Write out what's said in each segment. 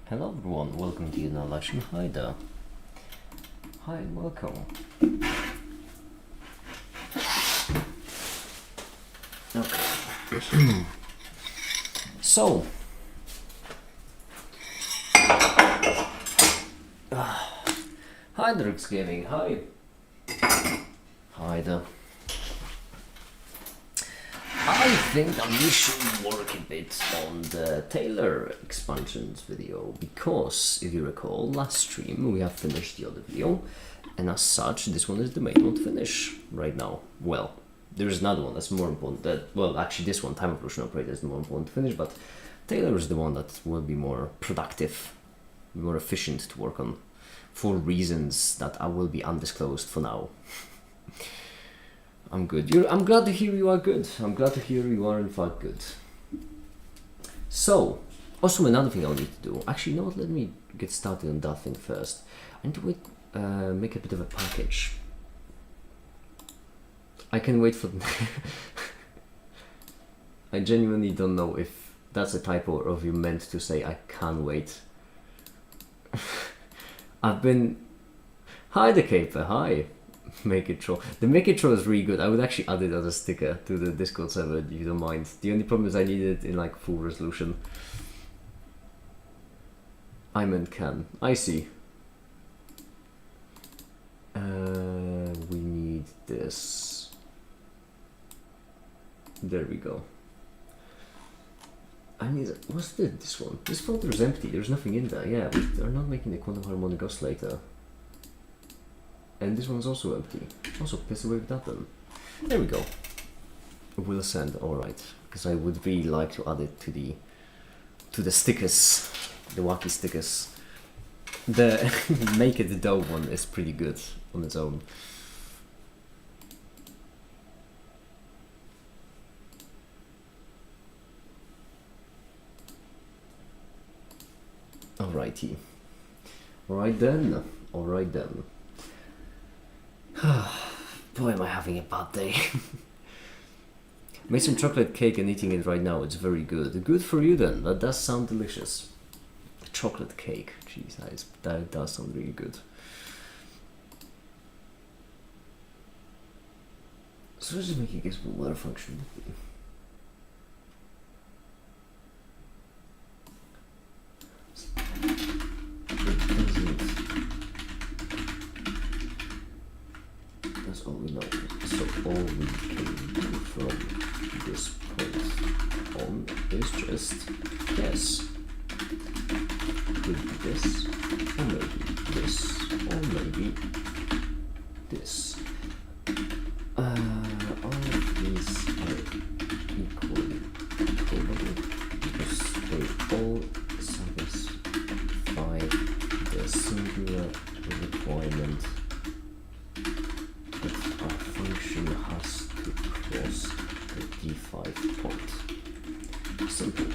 Hello everyone, welcome to another live. Hi there. Hi, welcome. Okay. So, hi Drux Gaming, hi. Hi there. I think that we should work a bit on the Taylor expansions video because if you recall, last stream we have finished the other video and as such this one is the main one to finish right now. Well, there's another one that's more important actually this one, Time Evolution Operator, is the more important to finish, but Taylor is the one that will be more productive, more efficient to work on for reasons that I will be undisclosed for now. I'm good. I'm glad to hear you are good. I'm glad to hear you are in fact good. So, also another thing I'll need to do. Actually, you know what? Let me get started on that thing first. I need to make a bit of a package. I can wait for. I genuinely don't know if that's a typo or if you meant to say I can wait. I've been. Hi, the caper. Hi. Make it troll. The make it troll is really good. I would actually add it as a sticker to the Discord server if you don't mind. The only problem is I need it in like full resolution. I meant can. I see. We need this. There we go. I need. What's this one? This folder is empty. There's nothing in there. Yeah, we are not making the quantum harmonic oscillator. And this one's also empty. Also piss away with that then. There we go. Will send, alright. Because I would really like to add it to the stickers. The wacky stickers. The Make It Dough one is pretty good on its own. Alrighty. Alright then. Alright then. Boy, am I having a bad day. Made some chocolate cake and eating it right now. It's very good. Good for you then. That does sound delicious. Chocolate cake. Jeez, that does sound really good. So let's just make a guess what weather function would be. That's all we know. So all we can do from this point on is just guess. Could be this, or maybe this, or maybe this. All of these are equally probable because they all satisfy the singular requirement that our function has to cross the d5 point. Simple.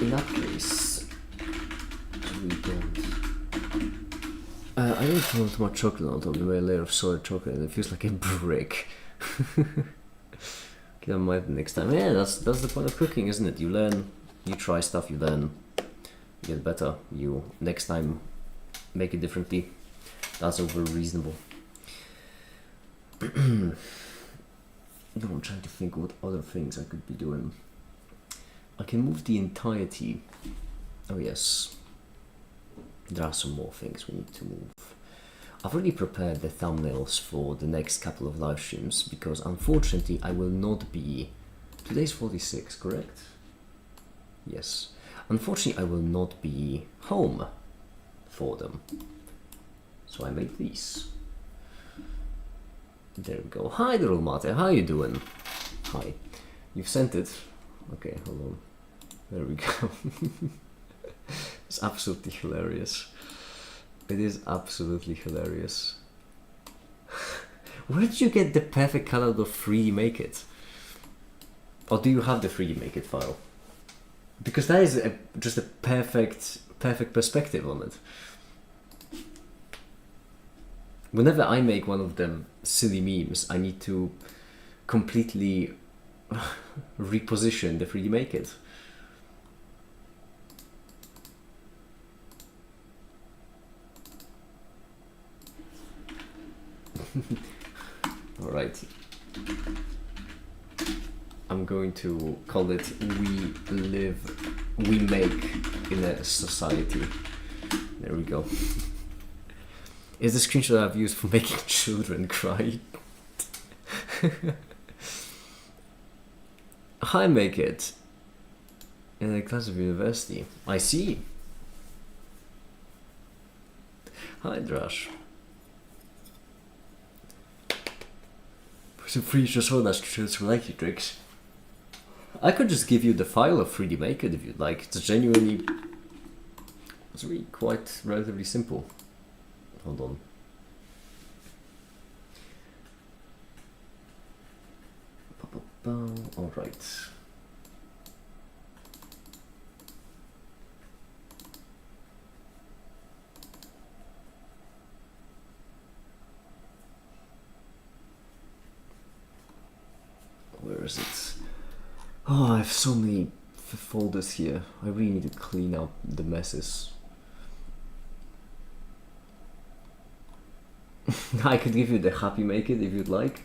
In that case, we don't. I don't want too much chocolate on top of my layer of soy chocolate, and it feels like a brick. Keep that in mind next time. Yeah, that's the point of cooking, isn't it? You learn, you try stuff, you learn, you get better. You next time make it differently. That's over reasonable. No, I'm trying to think what other things I could be doing. I can move the entirety. Oh yes. There are some more things we need to move. I've already prepared the thumbnails for the next couple of live streams because unfortunately I will not be... Today's 46, correct? Yes. Unfortunately I will not be home for them. So I made these. There we go. Hi little Mate, how you doing? Hi. You've sent it. Okay, hold on. There we go. It's absolutely hilarious. It is absolutely hilarious. Where did you get the perfect color of 3D Make It? Or do you have the 3D Make It file? Because that is just a perfect perspective on it. Whenever I make one of them silly memes, I need to completely reposition the 3D Make It. Alright. I'm going to call it we make in a society. There we go. Is the screenshot I've used for making children cry? I make it in a class of university. I see. Hi, Drash. So free just hold us to like you tricks. I could just give you the file of 3D Make It if you'd like. It's genuinely, it's really quite relatively simple. Hold on. All right. Where is it? Oh, I have so many folders here. I really need to clean up the messes. I could give you the Happy Make It if you'd like.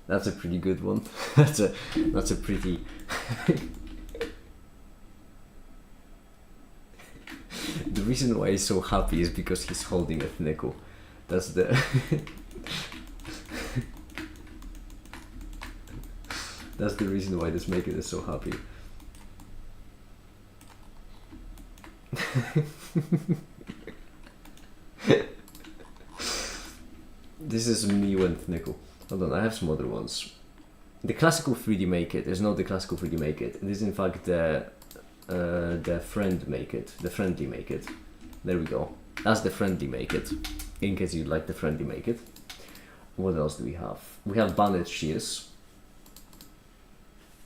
That's a pretty good one. that's a pretty The reason why he's so happy is because he's holding a nickel. That's the that's the reason why this Make It is so happy. This is me with nickel. Hold on, I have some other ones. The classical 3D Make It is not the classical 3D Make It. It is in fact the friend Make It, the friendly Make It. There we go. That's the friendly Make It. In case you like the friendly Make It. What else do we have? We have banded shears.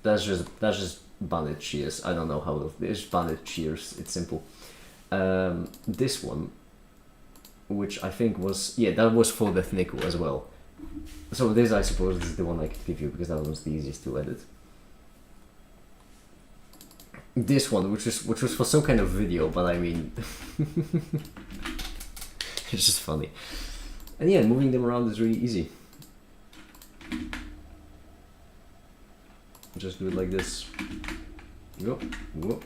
That's just banded shears. I don't know how it's banded shears. It's simple. This one, which I think was, yeah, that was for the nickel as well. So this, I suppose, is the one I could give you because that was the easiest to edit. This one, which was for some kind of video, but I mean, it's just funny. And yeah, moving them around is really easy. Just do it like this. Go, go.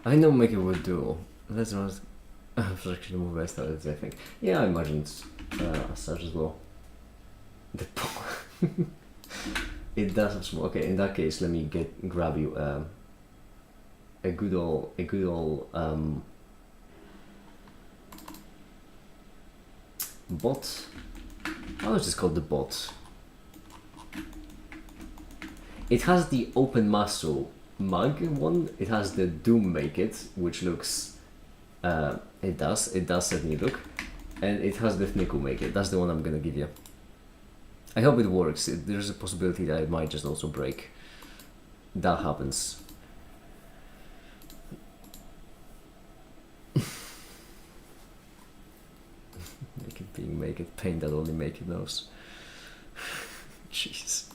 I know Make It would do. That's what I was actually the movie I started, I think. Yeah, I imagined as such as well. The it does have small. Okay, in that case, let me grab you a good old bot. How is this called, the bot? It has the open muscle mug one. It has the Doom Make It, which looks it does certainly look, and it has the Nickel Make It. That's the one I'm gonna give you. I hope it works. There's a possibility that it might just also break. That happens. Make it pain that only Make It knows. Jeez.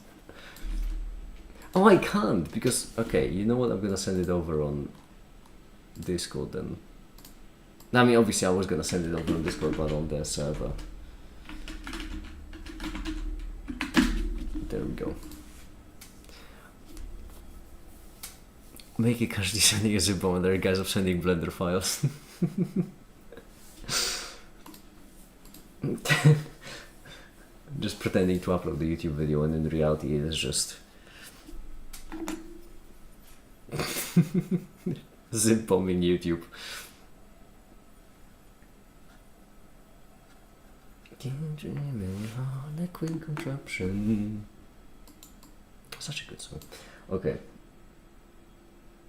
Oh, I can't because, okay, you know what? I'm gonna send it over on Discord then. I mean, obviously I was gonna send it over on Discord, but on their server. There we go. Make it casually sending a zip bomb, and there are guys of sending Blender files. Just pretending to upload the YouTube video, and in reality it is just zip bombing YouTube. On a quick contraption. Such a good song. Okay.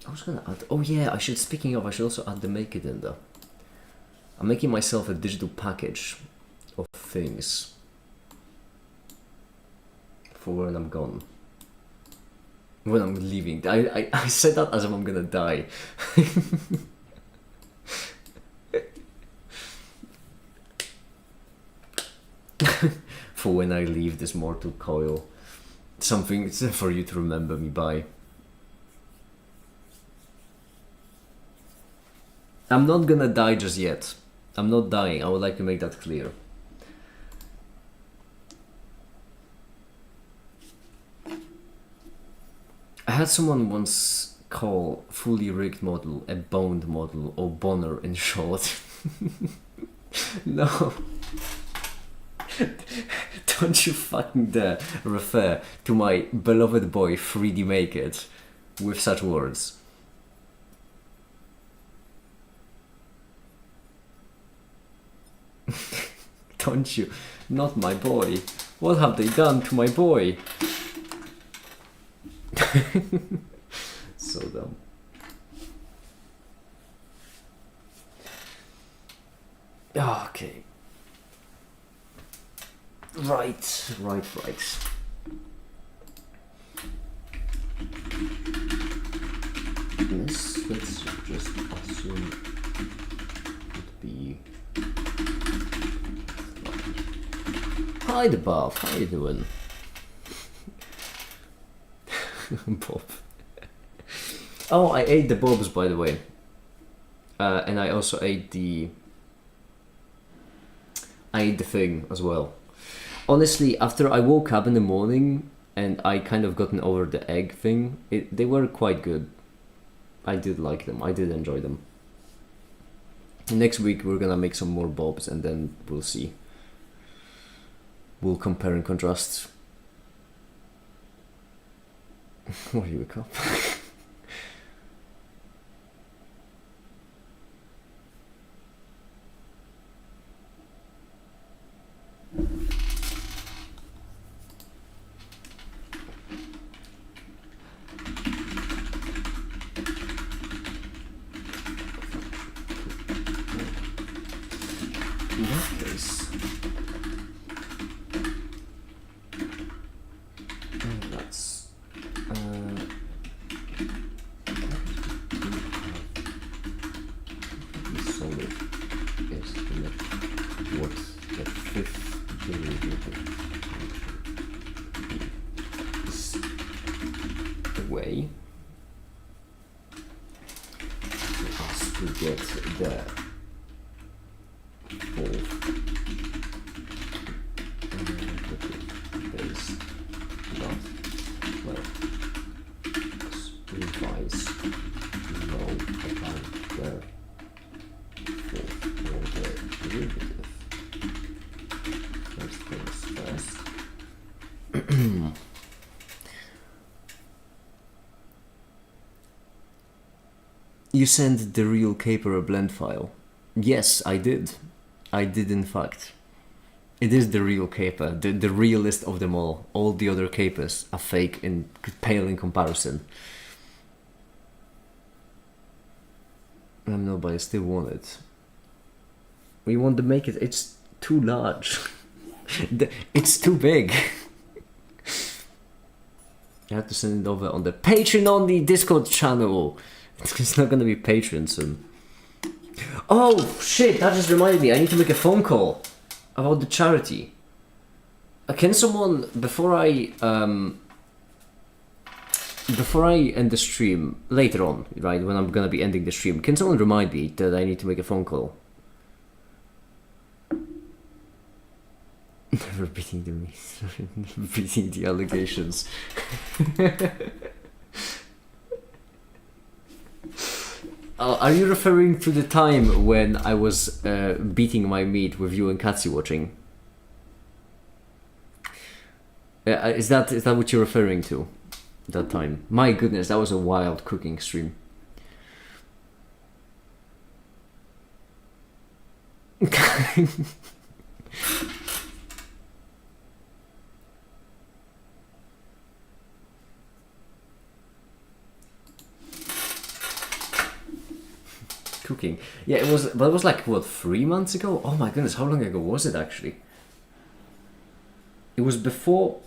I was gonna add. Oh yeah, I should. Speaking of, I should also add the Make It in there. I'm making myself a digital package of things for when I'm gone. When I'm leaving. I said that as if I'm gonna die. For when I leave this mortal coil. Something for you to remember me by. I'm not gonna die just yet. I'm not dying. I would like to make that clear. I had someone once call fully rigged model a boned model, or boner in short. No. Don't you fucking dare refer to my beloved boy 3D Make It with such words. Don't you? Not my boy. What have they done to my boy? So dumb. Okay. Right. This, let's just assume would be. Hi, the Bob. How you doing? Bob. Oh, I ate the bobs, by the way. And I also ate the thing as well. Honestly, after I woke up in the morning and I kind of gotten over the egg thing, they were quite good. I did like them. I did enjoy them. Next week we're gonna make some more bobs and then we'll see. We'll compare and contrast. What are you, a cop? In that case, that's solid estimate what the fifth derivative is the way for us to get the fourth base dot well revise know about the fourth order derivative. First things first. You sent the real caper a blend file. Yes, I did. I did, in fact. It is the real caper, the realest of them all. All the other capers are fake and pale in comparison. I know, but I still want it. We want to make it. It's too large. It's too big. I have to send it over on the Patreon only Discord channel. It's not gonna be Patreon soon. Oh shit, that just reminded me, I need to make a phone call about the charity. Can someone, before I end the stream, later on, right, when I'm gonna be ending the stream, can someone remind me that I need to make a phone call? Repeating the allegations. Are you referring to the time when I was beating my meat with you and Katsi watching? Is that what you're referring to? That time? My goodness, that was a wild cooking stream. joking. Yeah, it was, but it was like, what, 3 months ago? Oh my goodness, how long ago was it actually? It was before...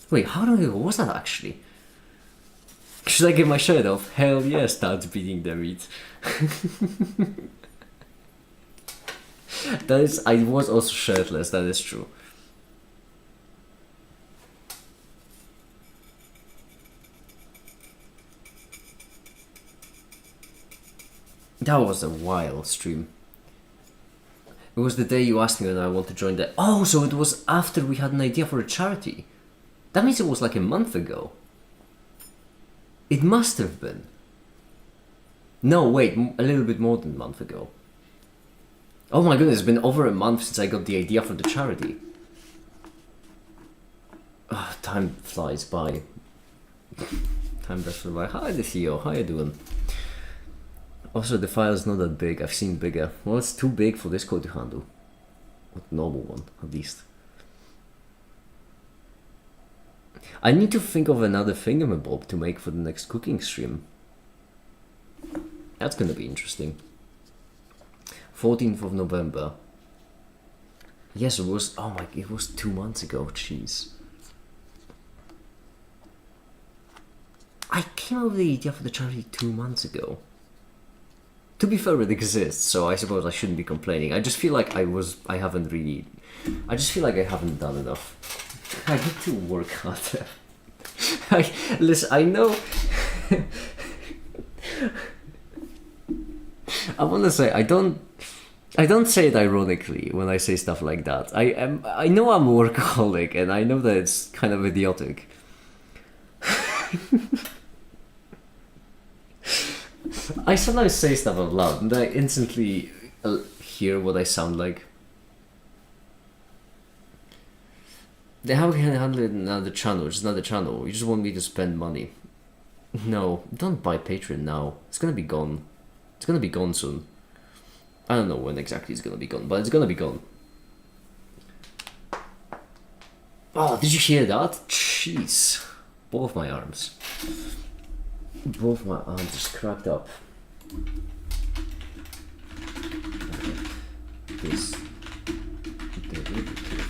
Wait, how long ago was that actually? Should I get my shirt off? Hell yeah, start beating the meat. That is, I was also shirtless, that is true. That was a wild stream. It was the day you asked me when I want to join the... Oh, so it was after we had an idea for a charity. That means it was like a month ago. It must have been. No, wait, a little bit more than a month ago. Oh my goodness, it's been over a month since I got the idea for the charity. Oh, time flies by. Time does fly by. Hi, the CEO. How you doing? Also, the file is not that big. I've seen bigger. Well, it's too big for this code to handle. Not normal one, at least. I need to think of another thingamabob to make for the next cooking stream. That's gonna be interesting. 14th of November. Yes, it was... Oh my... It was 2 months ago. Jeez. I came up with the idea for the charity 2 months ago. To be fair, it exists, so I suppose I shouldn't be complaining. I just feel like I haven't really... I just feel like I haven't done enough. I need to work harder. Listen, I know... I want to say, I don't say it ironically when I say stuff like that. I know I'm a workaholic, and I know that it's kind of idiotic. I sometimes say stuff out loud, and I instantly hear what I sound like. Then how can I handle it in another channel? It's another channel. You just want me to spend money. No, don't buy Patreon now. It's gonna be gone. It's gonna be gone soon. I don't know when exactly it's gonna be gone, but it's gonna be gone. Oh, did you hear that? Jeez. Both my arms. Both my arms just cracked up. This derivative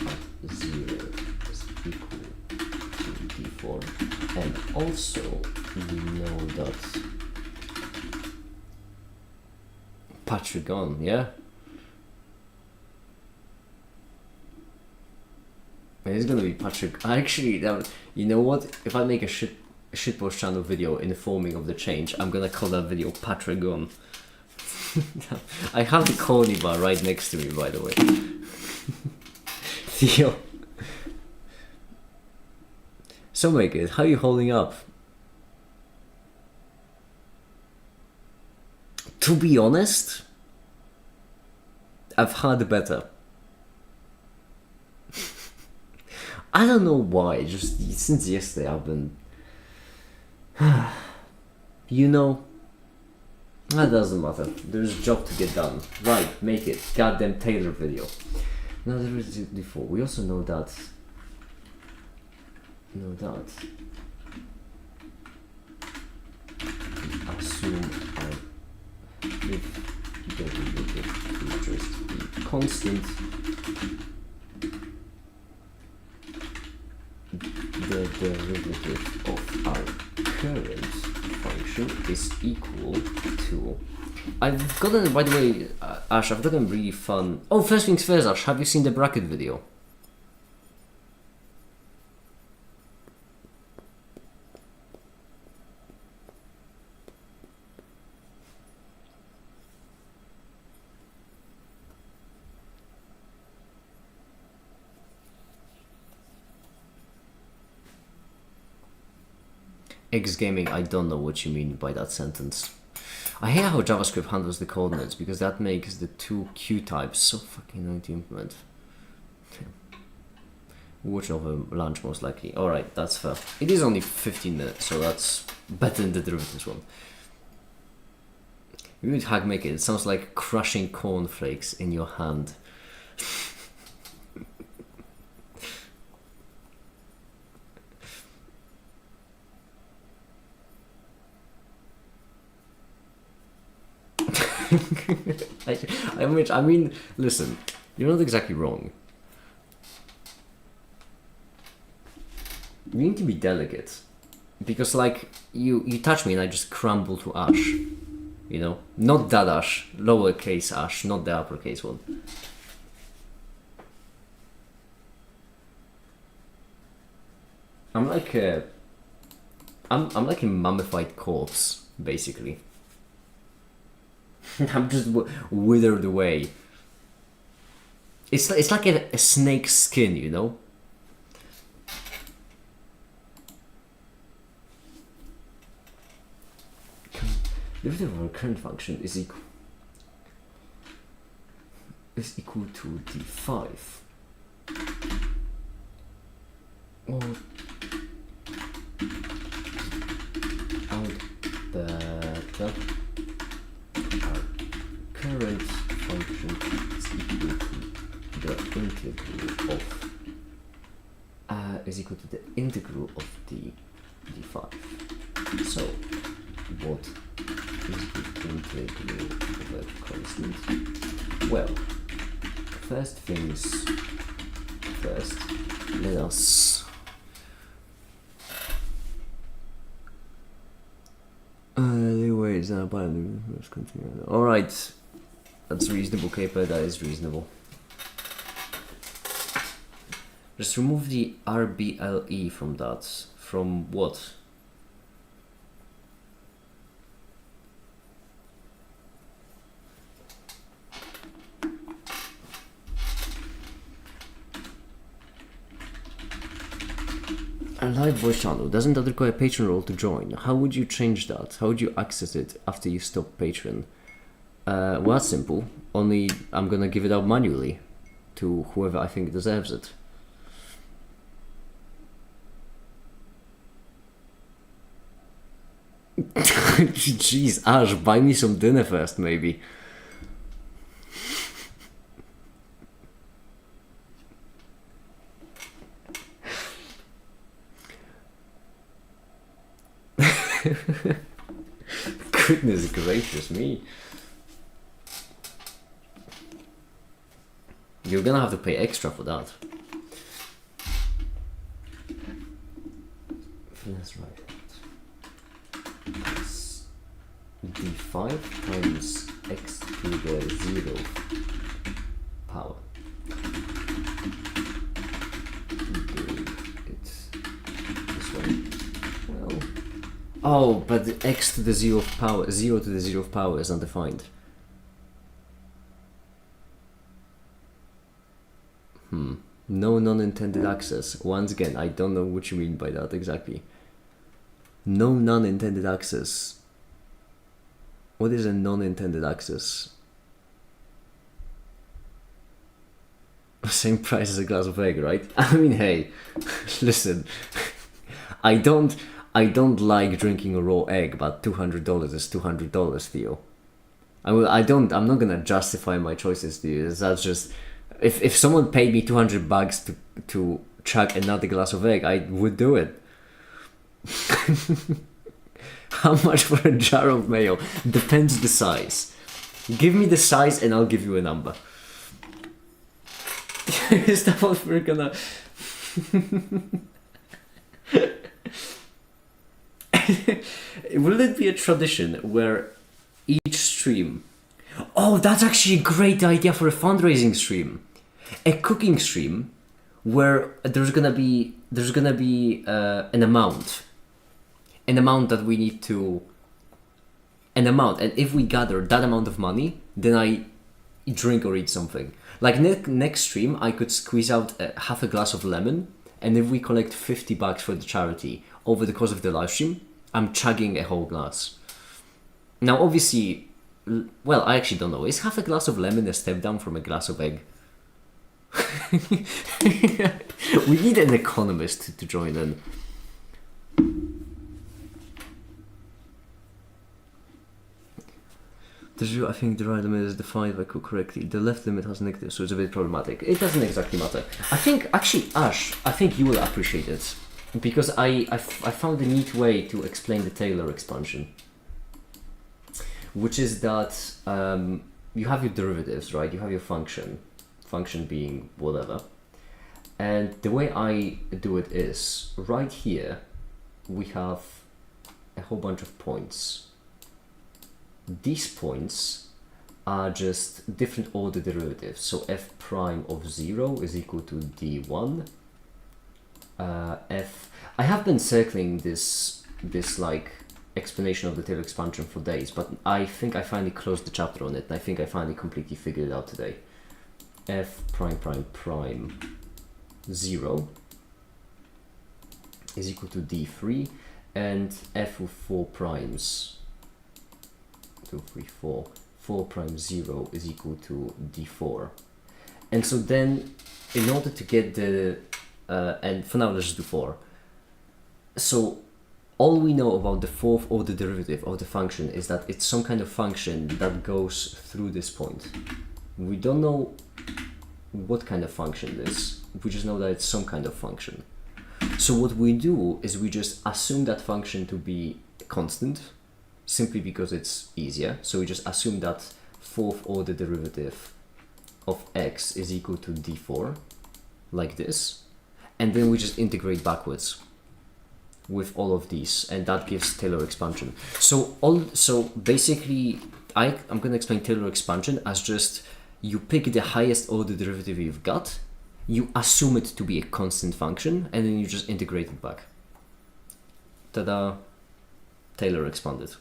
at 0 is equal to d4, and also we know that Patrigon, yeah? It's gonna be Patrick. Actually, you know what? If I make a shitpost channel video informing of the change, I'm gonna call that video Patragon. I have the corny bar right next to me, by the way. Theo. So, make it. How are you holding up? To be honest, I've had better. I don't know why, just since yesterday I've been... You know, that doesn't matter. There's a job to get done. Right, make it. Goddamn Taylor video. Now there is before. We also know that... Assume if derivative is just be constant, the derivative of our current function is equal to... I've gotten, by the way, Ash, I've gotten really fun... Oh, first things first, Ash, have you seen the bracket video? X-Gaming, I don't know what you mean by that sentence. I hate how JavaScript handles the coordinates because that makes the two Q types so fucking annoying to implement. Watch over lunch most likely. Alright, that's fair. It is only 15 minutes, so that's better than the derivatives one. You would hack make it. It sounds like crushing cornflakes in your hand. I mean, listen, you're not exactly wrong. You need to be delicate. Because, like, you touch me and I just crumble to ash. You know? Not that ash, lowercase ash, not the uppercase one. I'm like a mummified corpse, basically. I'm just withered away. It's like a snake's skin, you know? Derivative of our current function is equal to d5. Or that our current function is equal to the integral of the d5. So what is the integral of a constant? Well, first things first, let us anyways, let's continue. Alright, that's reasonable, Caper, that is reasonable. Just remove the RBLE from that. From what? A live voice channel, doesn't that require a patron role to join? How would you change that? How would you access it after you stop Patreon? Well, that's simple. Only I'm gonna give it out manually to whoever I think deserves it. Jeez, Ash, buy me some dinner first, maybe. Goodness gracious me. You're gonna have to pay extra for that. That's right. That's d5 times x to the 0 power. It's this one. Well, oh, but the x to the 0 of power, 0 to the 0 of power is undefined. No non-intended access. Once again, I don't know what you mean by that exactly. No non-intended access. What is a non-intended access? Same price as a glass of egg, right? I mean, hey, listen, I don't like drinking a raw egg, but $200 is $200, Theo. I'm not gonna justify my choices to you. That's just, if someone paid me $200 to chug another glass of egg, I would do it. How much for a jar of mayo? Depends the size. Give me the size and I'll give you a number. Is that what we're gonna... Will it be a tradition where each stream... Oh, that's actually a great idea for a fundraising stream. A cooking stream where there's gonna be an amount that we need to... and if we gather that amount of money, then I drink or eat something. Like next stream, I could squeeze out half a glass of lemon, and if we collect $50 for the charity over the course of the live stream, I'm chugging a whole glass. Now, obviously, well, I actually don't know. Is half a glass of lemon a step down from a glass of egg? We need an economist to join in. I think the right limit is defined by correctly. The left limit has negative, so it's a bit problematic. It doesn't exactly matter. I think, actually, Ash, I think you will appreciate it. Because I found a neat way to explain the Taylor expansion. which is that you have your derivatives, right? You have your function being whatever. And the way I do it is, right here, we have a whole bunch of points. These points are just different order derivatives. So f prime of 0 is equal to d1. I have been circling this like explanation of the Taylor expansion for days, but I think I finally closed the chapter on it, and I think I finally completely figured it out today. F prime prime prime 0 is equal to d3, and f of 4 primes 2 3 4 4 prime 0 is equal to d4. And so then in order to get the and for now let's just do 4. So all we know about the fourth order derivative of the function is that it's some kind of function that goes through this point. We don't know what kind of function it is, we just know that it's some kind of function. So what we do is we just assume that function to be constant, simply because it's easier. So we just assume that fourth order derivative of x is equal to d4, like this, and then we just integrate backwards with all of these, and that gives Taylor expansion. So basically I'm going to explain Taylor expansion as just you pick the highest order derivative you've got, you assume it to be a constant function, and then you just integrate it back. Ta-da! Taylor expanded.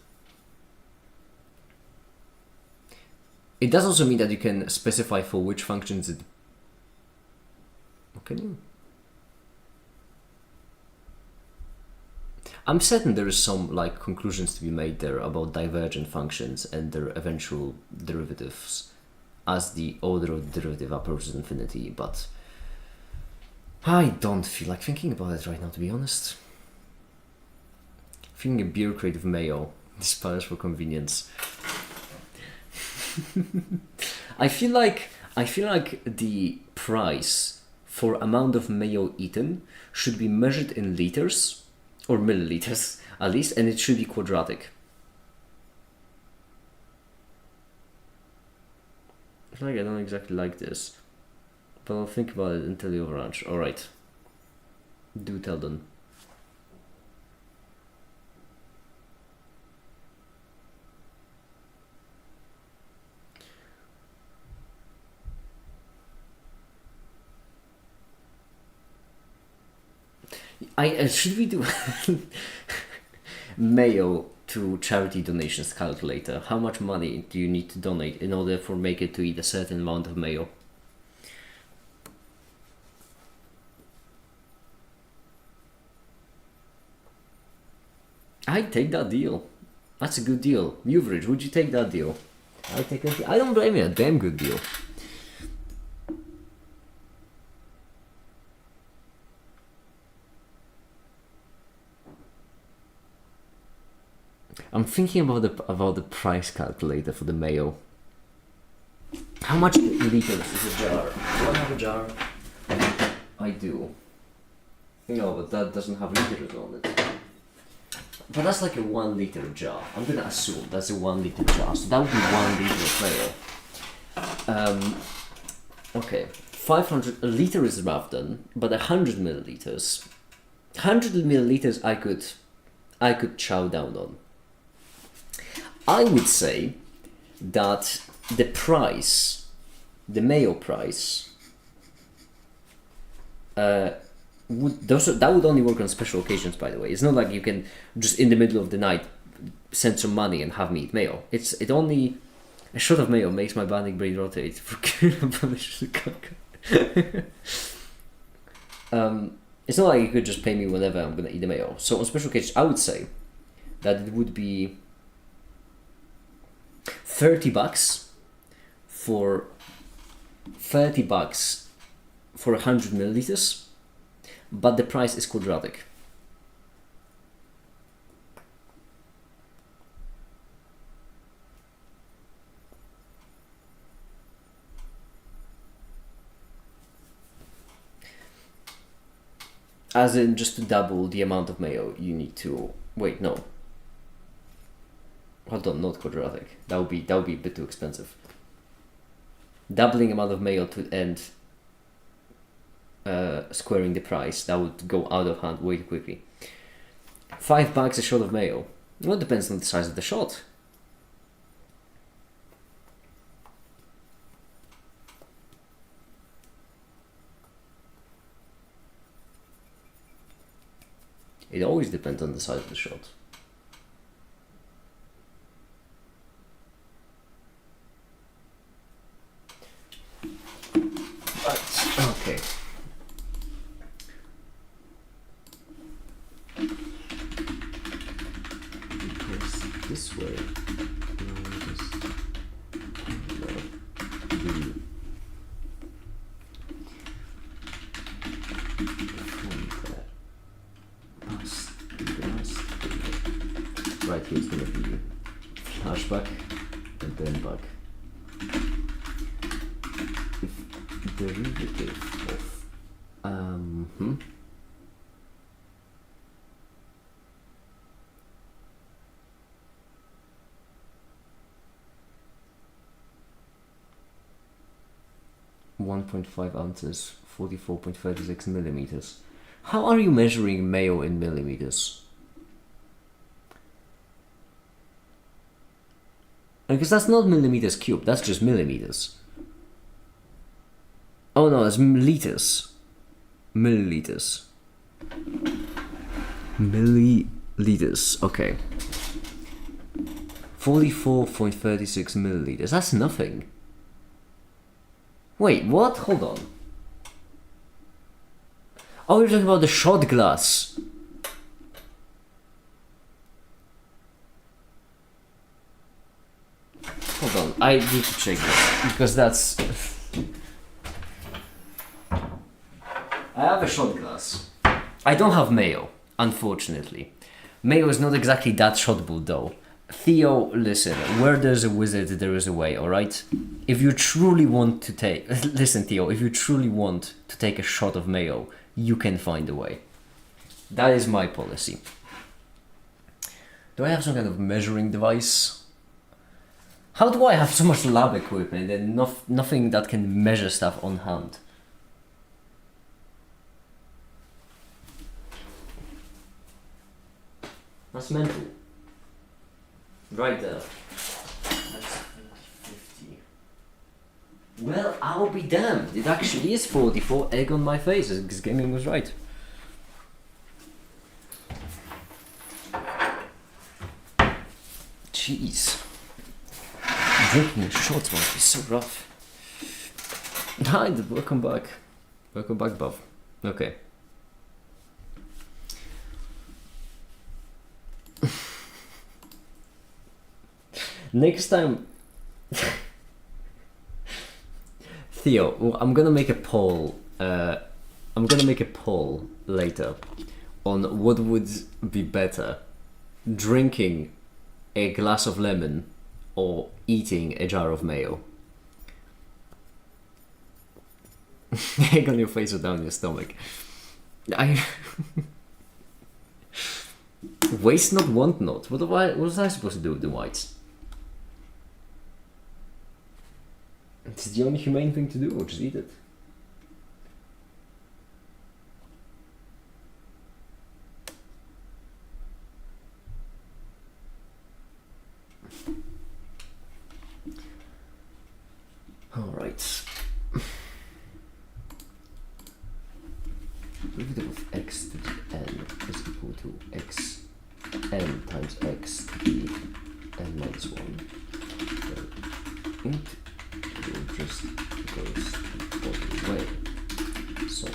It does also mean that you can specify for which functions it... What can you? I'm certain there is some like conclusions to be made there about divergent functions and their eventual derivatives as the order of the derivative approaches infinity, but I don't feel like thinking about it right now, to be honest. Feeling a bureaucrat of mayo, despise for convenience. I feel like the price for amount of mayo eaten should be measured in liters or milliliters at least, and it should be quadratic. I feel like I don't exactly like this, but I'll think about it until you overrunch. Alright. Do tell them. Should we do mayo to charity donations calculator? How much money do you need to donate in order for make it to eat a certain amount of mayo? I'd take that deal. That's a good deal. Uveridge, would you take that deal? I'd take that deal. I don't blame you. A damn good deal. I'm thinking about the price calculator for the mayo. How much liters is a jar? Do I have a jar? I do. No, but that doesn't have liters on it. But that's like a 1 liter jar. I'm gonna assume that's a 1 liter jar. So that would be 1 liter of mayo. Okay, 500 a liter is rough done, but 100 milliliters. 100 milliliters I could chow down on. I would say that the price, the mayo price, that would only work on special occasions, by the way. It's not like you can just in the middle of the night send some money and have me eat mayo. It only a shot of mayo makes my banding brain rotate. It's not like you could just pay me whenever I'm gonna eat the mayo. So on special occasions, I would say that it would be $30 for 100 milliliters, but the price is quadratic. As in, just to double the amount of mayo you need to... Wait, no. Hold on, not quadratic. That would be a bit too expensive. Doubling amount of mayo to end squaring the price, that would go out of hand way too quickly. $5 a shot of mayo. Well, it depends on the size of the shot. It always depends on the size of the shot. Okay. Because this way, right here is going to be flashback and then back. If derivative of 1.5 ounces, 44.36 millimeters. How are you measuring mayo in millimeters? Because that's not millimeters cubed, that's just millimeters. Oh no, it's liters. Milliliters. Milliliters, okay. 44.36 milliliters, that's nothing. Wait, what? Hold on. Oh, you're talking about the shot glass. Hold on, I need to check this, because that's... I have a shot glass. I don't have mayo, unfortunately. Mayo is not exactly that shotable though. Theo, listen, where there's a wizard, there is a way, alright? If you truly want to take... Listen, Theo, if you truly want to take a shot of mayo, you can find a way. That is my policy. Do I have some kind of measuring device? How do I have so much lab equipment and nothing that can measure stuff on hand? That's mental. Right there. That's 50. Well, I'll be damned. It actually is 44. Egg on my face. This gaming was right. Jeez. Drinking shots must be so rough. Hi, welcome back. Welcome back, Buff. Okay. Next time, Theo, I'm gonna make a poll. I'm gonna make a poll later on what would be better: drinking a glass of lemon or eating a jar of mayo. Egg on your face or down your stomach. Waste not, want not. What was I supposed to do with the whites? It's the only humane thing to do, or just eat it. Alright. Derivative of x to the n is equal to x n times x to the n minus 1. So int just goes the other way. So if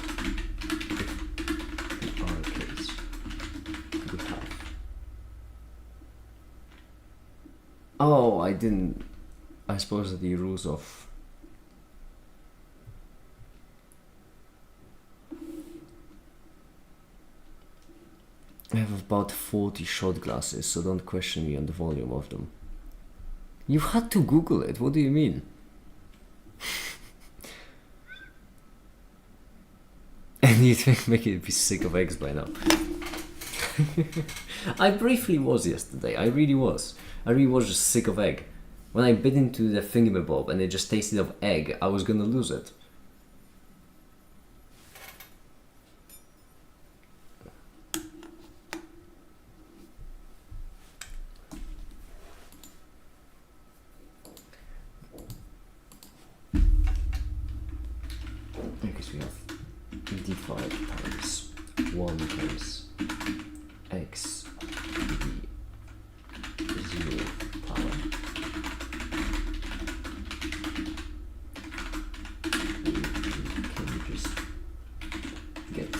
in our case we have... Oh, I didn't... I suppose that the rules of... I have about 40 shot glasses, so don't question me on the volume of them. You had to Google it, what do you mean? And you think make it be sick of eggs by now. I briefly was yesterday. I really was. I really was just sick of egg. When I bit into the thingamabob and it just tasted of egg, I was gonna lose it. Because we have d5 times 1 times x to the 0 power. Can you just get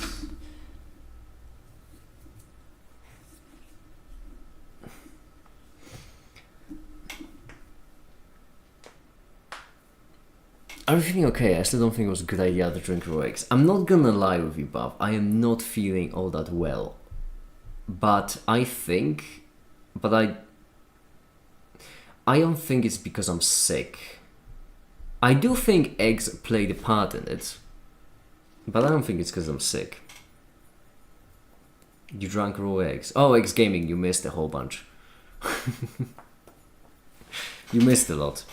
everything okay? I still don't think it was a good idea to drink raw eggs. I'm not gonna lie with you, Bob. I am not feeling all that well. But I don't think it's because I'm sick. I do think eggs played a part in it. But I don't think it's because I'm sick. You drank raw eggs. Oh, Eggs Gaming, you missed a whole bunch. You missed a lot.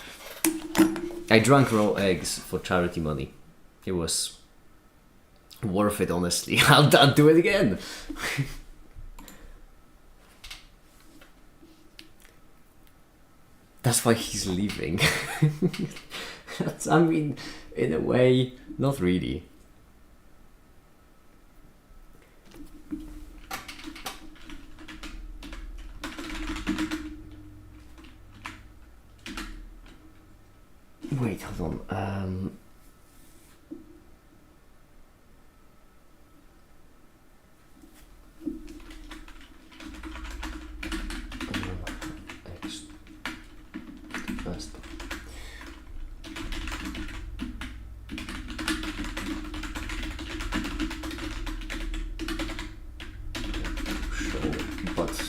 I drank raw eggs for charity money. It was worth it, honestly. I'll do it again. That's why he's leaving. I mean, in a way, not really. Wait, hold on. X first. Sure, but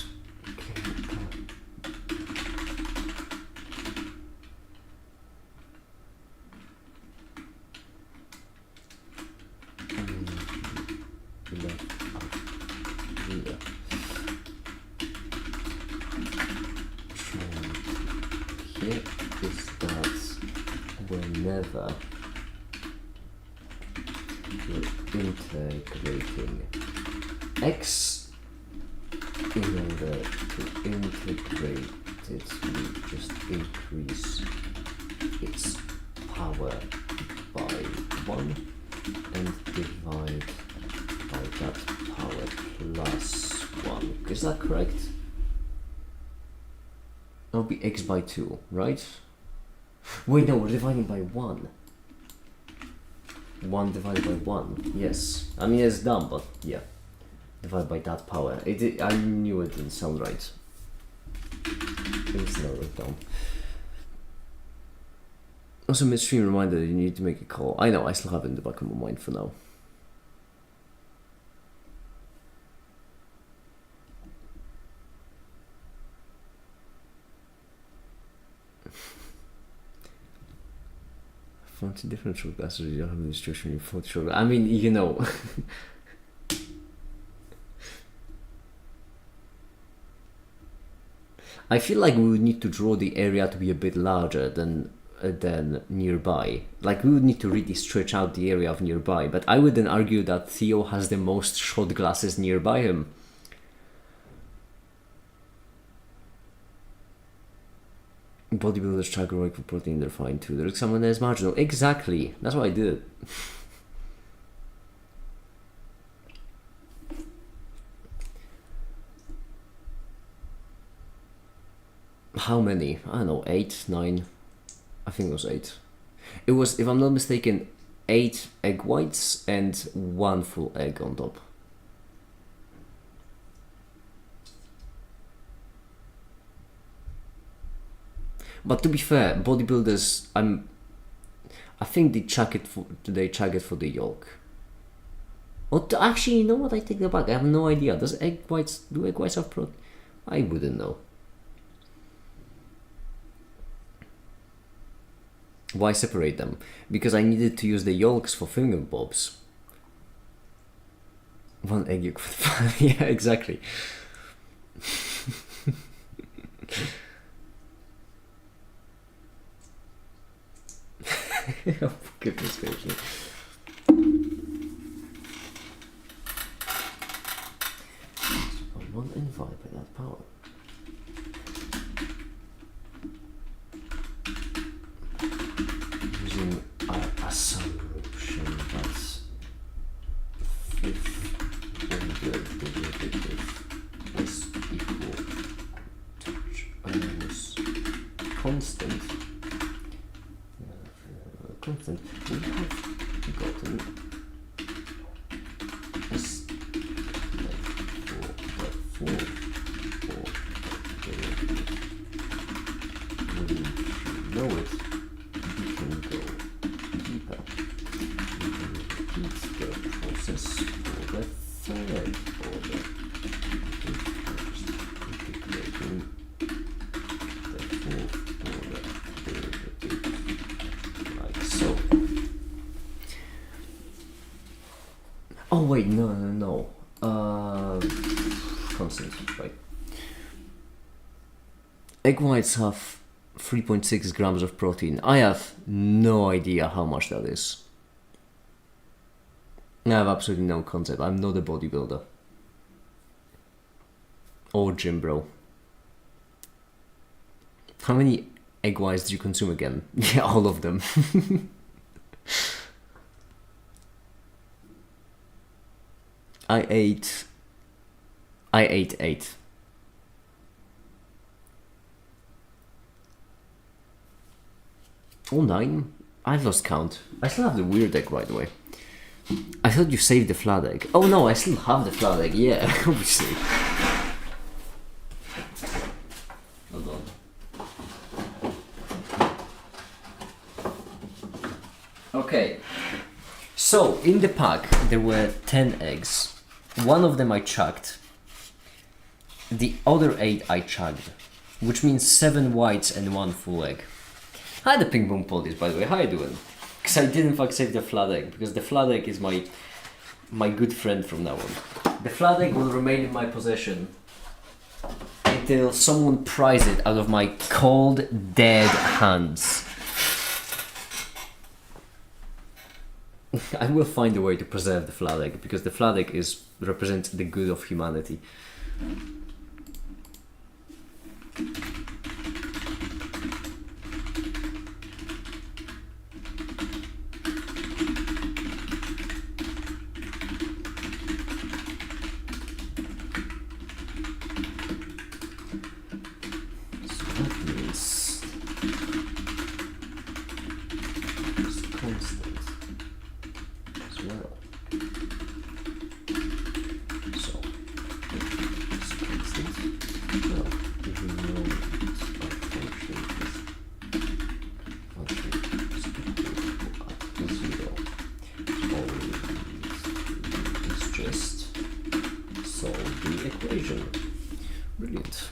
here is that whenever you're integrating x, in order to integrate it, we just increase its power by 1 and divide by that power plus 1. Is that correct? That'll be x by 2, right? Wait, no, we're dividing by 1. 1 divided by 1, yes. I mean, it's dumb, but yeah. Divide by that power. I knew it didn't sound right. It's not dumb. Also, midstream reminder that you need to make a call. I know, I still have it in the back of my mind for now. Fancy different short glasses, you don't have administration in 40 short. I mean, you know. I feel like we would need to draw the area to be a bit larger than nearby. Like, we would need to really stretch out the area of nearby, but I would then argue that Theo has the most shot glasses nearby him. Bodybuilders try growing for protein, they're fine too. There's someone that is marginal. Exactly. That's what I did. How many? I don't know, 8, 9. I think it was 8. It was, if I'm not mistaken, 8 egg whites and 1 full egg on top. But to be fair, bodybuilders, I think they check it for the yolk. Or actually, you know what? I take that back. I have no idea. Do egg whites have protein? I wouldn't know. Why separate them? Because I needed to use the yolks for finger bobs. One egg yolk for the yeah, exactly. Oh, for goodness gracious. One and five by that power. Using a solution that's 500 is equal to almost constant. Constant. We have gotten is four. When you know it, you can go deeper. You can repeat the process for the third order. First integrating the fourth order derivative like so. Oh wait, no. Constant, right? Egg whites have 3.6 grams of protein. I have no idea how much that is. I have absolutely no concept. I'm not a bodybuilder. Or gym bro. How many egg whites do you consume again? Yeah, all of them. I ate 8. Oh, 9? I've lost count. I still have the weird egg, by the way. I thought you saved the flat egg. Oh no, I still have the flat egg, yeah, obviously. Hold on. Okay. So, in the pack, there were 10 eggs. One of them I chucked. The other 8 I chugged. Which means 7 whites and 1 full egg. Hi, the ping pong police, by the way. How you doing? Because I didn't fuck save the flat egg, because the flat egg is my good friend from now on. The flat egg will remain in my possession until someone pries it out of my cold, dead hands. I will find a way to preserve the flat egg, because the flat egg represents the good of humanity. Brilliant.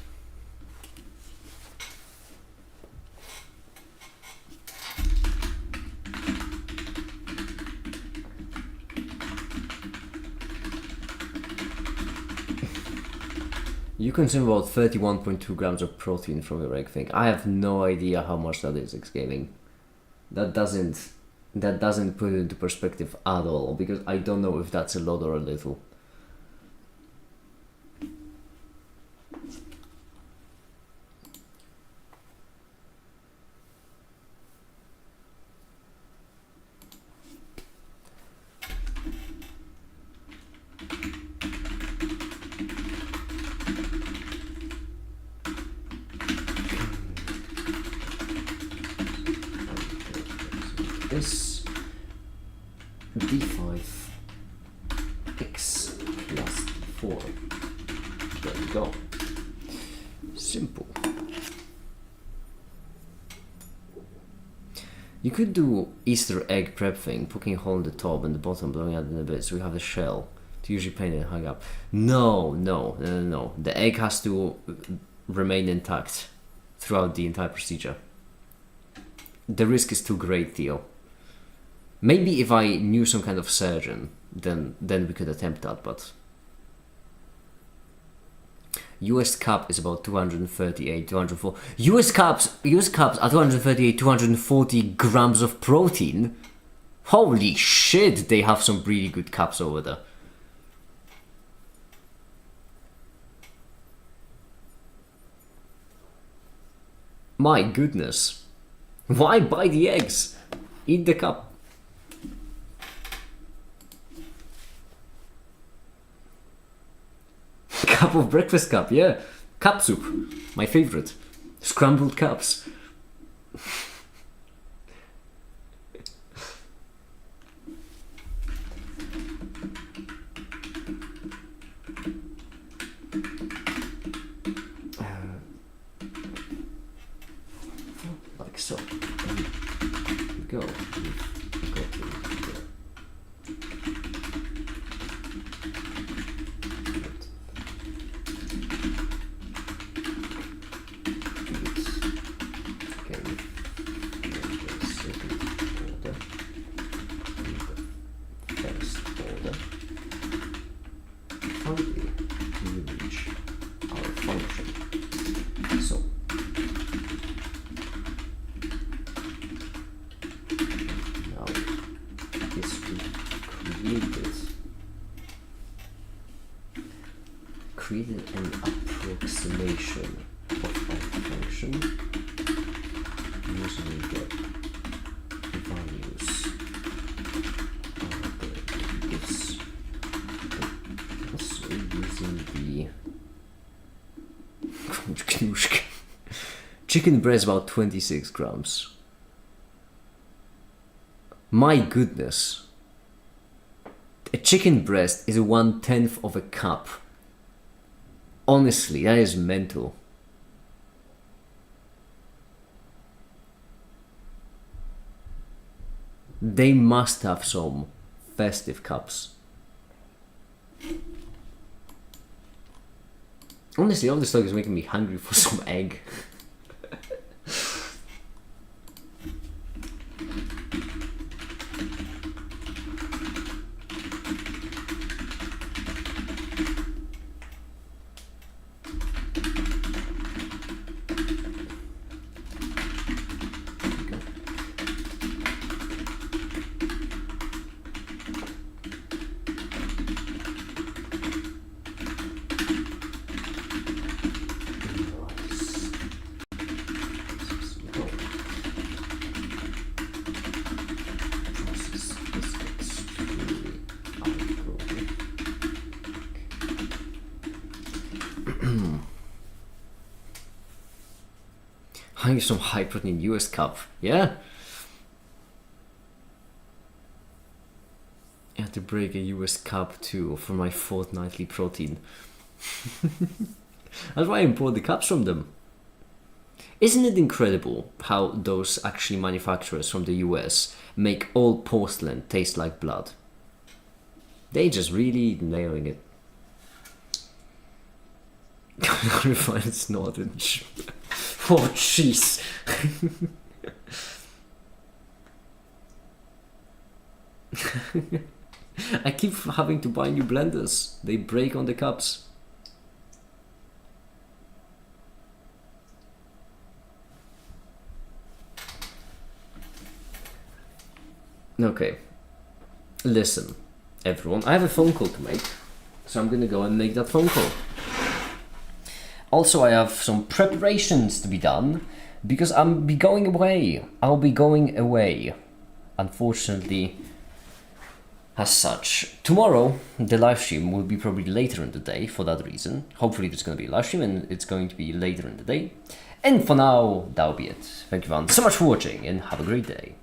You consume about 31.2 grams of protein from your egg thing. I have no idea how much that is, X Gaming. That doesn't put it into perspective at all, because I don't know if that's a lot or a little. This d5 x plus 4. There we go. Simple. You could do Easter egg prep thing, poking a hole in the top and the bottom, blowing out in a bit, so you have the shell to usually paint it and hang up. No. The egg has to remain intact throughout the entire procedure. The risk is too great, Theo. Maybe if I knew some kind of surgeon, then we could attempt that, but US cup is about 238, 204. US cups are 238, 240 grams of protein. Holy shit, they have some really good cups over there. My goodness. Why buy the eggs? Eat the cup. Cup of breakfast cup, yeah. Cup soup, my favorite. Scrambled cups. Like so. And go. Go to created an approximation of our function using the values of this, also using the chicken breast about 26 grams. My goodness, a chicken breast is 1/10 of a cup. Honestly, that is mental. They must have some festive cups. Honestly, all this talk is making me hungry for some egg. Having some high protein US cup, yeah. I had to break a US cup too for my fortnightly protein. That's why I import the cups from them. Isn't it incredible how those actually manufacturers from the US make all porcelain taste like blood? They just really nailing it. Refined northern. Oh jeez. I keep having to buy new blenders. They break on the cups. Okay. Listen, everyone, I have a phone call to make, so I'm gonna go and make that phone call. Also, I have some preparations to be done because I'll be going away. Unfortunately, as such. Tomorrow, the live stream will be probably later in the day for that reason. Hopefully, there's going to be a live stream and it's going to be later in the day. And for now, that'll be it. Thank you, everyone, so much for watching and have a great day.